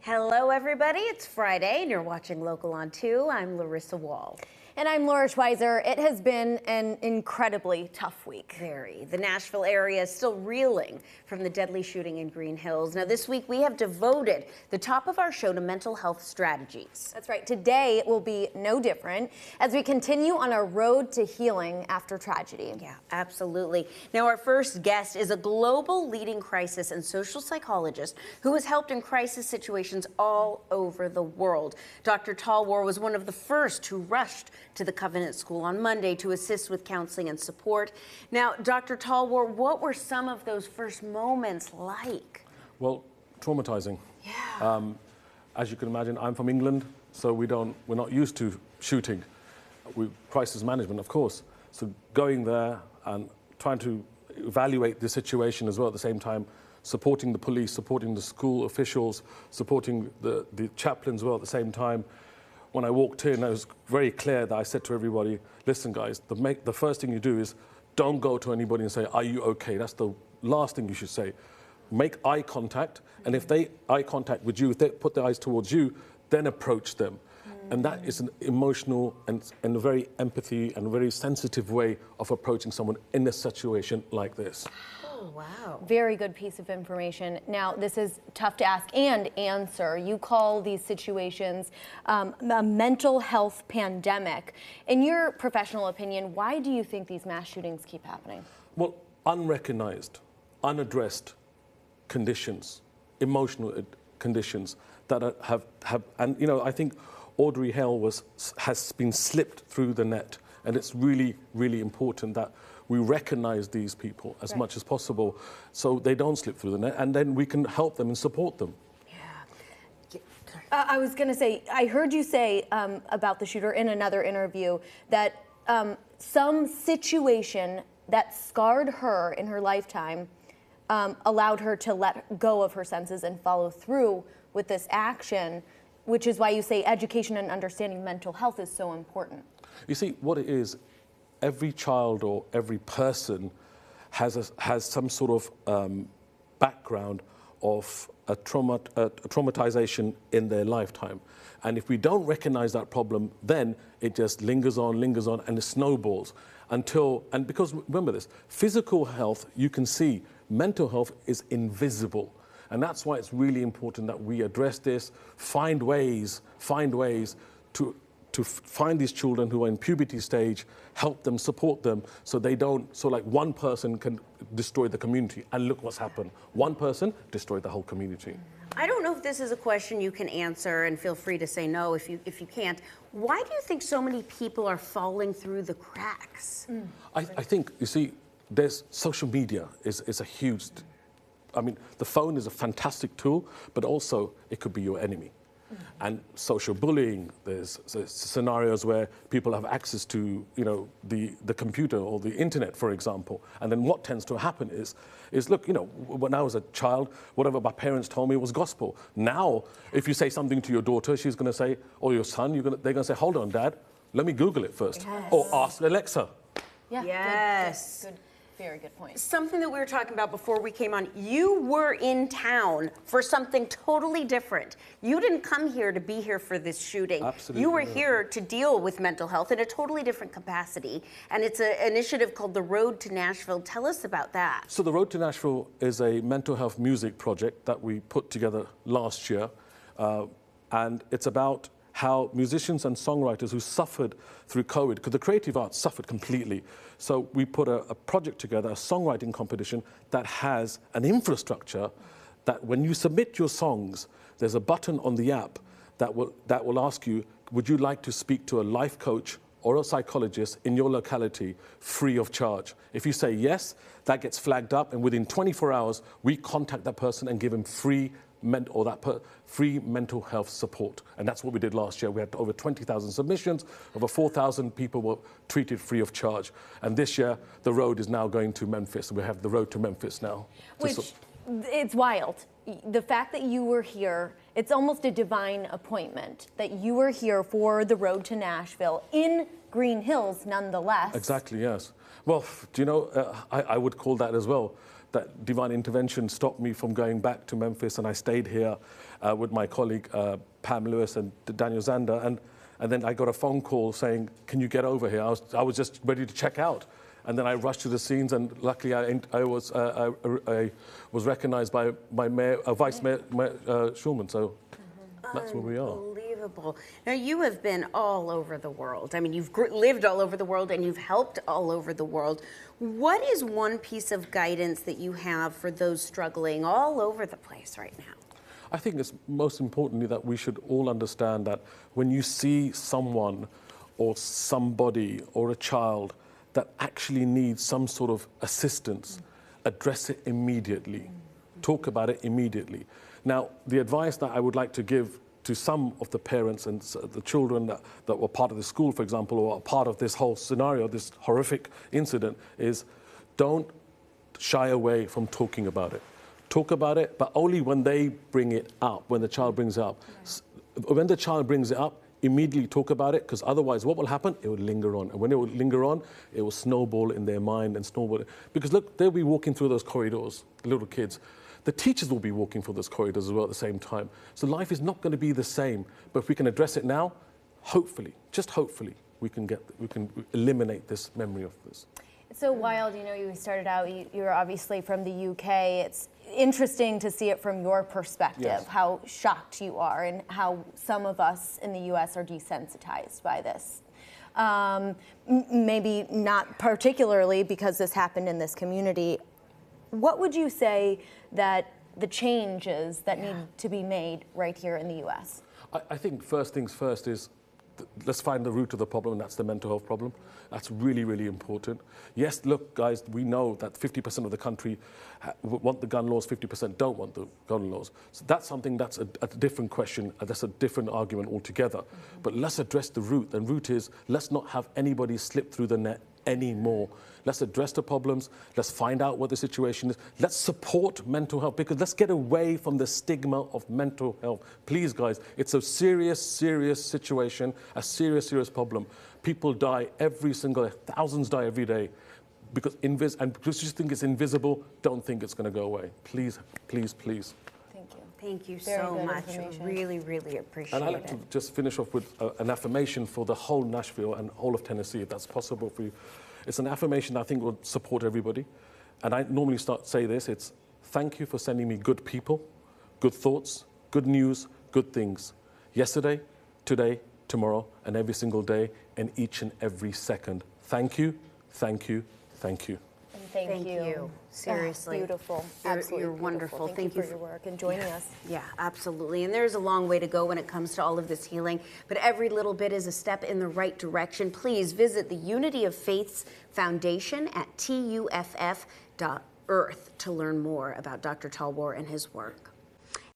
Hello, everybody. It's Friday, and you're watching Local on 2. I'm Larissa Wall. And I'm Laura Schweizer. It has been an incredibly tough week. Very. The Nashville area is still reeling from the deadly shooting in Green Hills. Now, this week we have devoted the top of our show to mental health strategies. That's right. Today will be no different as we continue on our road to healing after tragedy. Yeah, absolutely. Now, our first guest is a global leading crisis and social psychologist who has helped in crisis situations all over the world. Dr. Talwar was one of the first who rushed to the Covenant School on Monday to assist with counseling and support. Now, Dr. Talwar, what were some of those first moments like? Well, traumatizing. Yeah. As you can imagine, I'm from England, so we're not used to shooting. Crisis management, of course. So going there and trying to evaluate the situation as well at the same time, supporting the police, supporting the school officials, supporting the chaplains as well at the same time. When I walked in, it was very clear that I said to everybody, listen guys, the first thing you do is don't go to anybody and say, are you okay? That's the last thing you should say. Make eye contact, and if they eye contact with you, if they put their eyes towards you, then approach them. And that is an emotional and a very empathy and very sensitive way of approaching someone in a situation like this. Oh, wow. Very good piece of information. Now, this is tough to ask and answer. You call these situations a mental health pandemic. In your professional opinion, why do you think these mass shootings keep happening? Well, unrecognized, unaddressed conditions, emotional conditions that have and you know, I think Audrey Hale has been slipped through the net, and it's really, really important that we recognize these people as much as possible so they don't slip through the net, and then we can help them and support them. Yeah. I was going to say, I heard you say about the shooter in another interview that some situation that scarred her in her lifetime allowed her to let go of her senses and follow through with this action, which is why you say education and understanding mental health is so important. You see, what it is, every child or every person has some sort of background of a traumatization in their lifetime. And if we don't recognize that problem, then it just lingers on, and it snowballs and because remember this, physical health, you can see, mental health is invisible. And that's why it's really important that we address this, find ways to find these children who are in puberty stage, help them, support them, so they don't, so like one person can destroy the community. And look what's happened. One person destroyed the whole community. I don't know if this is a question you can answer, and feel free to say no if you can't. Why do you think so many people are falling through the cracks? I think, you see, there's social media is a huge, I mean, the phone is a fantastic tool, but also it could be your enemy. And social bullying, there's scenarios where people have access to, you know, the computer or the internet, for example. And then what tends to happen is look, you know, when I was a child, whatever my parents told me was gospel. Now, if you say something to your daughter, she's going to say, or your son, they're going to say, hold on, Dad, let me Google it first. Yes. Or ask Alexa. Yeah. Yes. Good. Very good point. Something that we were talking about before we came on, you were in town for something totally different. You didn't come here to be here for this shooting. Absolutely. You were here to deal with mental health in a totally different capacity. And it's an initiative called The Road to Nashville. Tell us about that. So The Road to Nashville is a mental health music project that we put together last year. And it's about how musicians and songwriters who suffered through COVID, because the creative arts suffered completely. So we put a project together, a songwriting competition that has an infrastructure that when you submit your songs, there's a button on the app that will ask you, would you like to speak to a life coach or a psychologist in your locality free of charge? If you say yes, that gets flagged up, and within 24 hours, we contact that person and give them free mental health support. And that's what we did last year. We had over 20,000 submissions, over 4,000 people were treated free of charge. And this year, the road is now going to Memphis. We have the Road to Memphis now. Which, it's wild. The fact that you were here, it's almost a divine appointment that you were here for the Road to Nashville in Green Hills, nonetheless. Exactly, yes. Well, do you know, I would call that as well. That divine intervention stopped me from going back to Memphis, and I stayed here. with my colleague Pam Lewis and Daniel Zander, and then I got a phone call saying, "Can you get over here?" I was just ready to check out, and then I rushed to the scenes, and luckily I was recognized by Vice Mayor Schulman. So that's where we are. Unbelievable. Now, you have been all over the world. I mean, you've lived all over the world and you've helped all over the world. What is one piece of guidance that you have for those struggling all over the place right now? I think it's most importantly that we should all understand that when you see someone or somebody or a child that actually needs some sort of assistance, address it immediately. Talk about it immediately. Now, the advice that I would like to give to some of the parents and the children that were part of the school, for example, or are part of this whole scenario, this horrific incident, is don't shy away from talking about it. Talk about it, but only when they bring it up, when the child brings it up. When the child brings it up, immediately talk about it, because otherwise what will happen? It will linger on. And when it will linger on, it will snowball in their mind and snowball. Because look, they'll be walking through those corridors, the little kids. The teachers will be walking through those corridors as well at the same time. So life is not going to be the same. But if we can address it now, hopefully, just hopefully, we can eliminate this memory of this. It's so wild, you know, you started out, you're obviously from the UK. It's interesting to see it from your perspective, Yes. how shocked you are and how some of us in the US are desensitized by this. Maybe not particularly because this happened in this community. What would you say that the changes that need to be made right here in the US? I think first things first is let's find the root of the problem, and that's the mental health problem. That's really, really important. Yes, look, guys, we know that 50% of the country want the gun laws, 50% don't want the gun laws. So that's something that's a different question, that's a different argument altogether. But let's address the root, and root is let's not have anybody slip through the net anymore. Let's address the problems. Let's find out what the situation is. Let's support mental health, because let's get away from the stigma of mental health. Please, guys, it's a serious, serious situation, a serious, serious problem. People die every single day. Thousands die every day. Because because you think it's invisible, don't think it's going to go away. Please, please, please. Thank you. Thank you Very so good much. information. Really, really appreciate And I'd like it. to just finish off with an affirmation for the whole Nashville and whole of Tennessee, if that's possible for you. It's an affirmation I think will support everybody. And I normally say this, it's thank you for sending me good people, good thoughts, good news, good things. Yesterday, today, tomorrow, and every single day, and each and every second. Thank you, thank you, thank you. And thank you. Seriously. Beautiful. You're Absolutely wonderful. beautiful. Thank you for your work and joining us. Yeah, absolutely. And there's a long way to go when it comes to all of this healing, but every little bit is a step in the right direction. Please visit the Unity of Faith's Foundation at tuff.earth to learn more about Dr. Talwar and his work.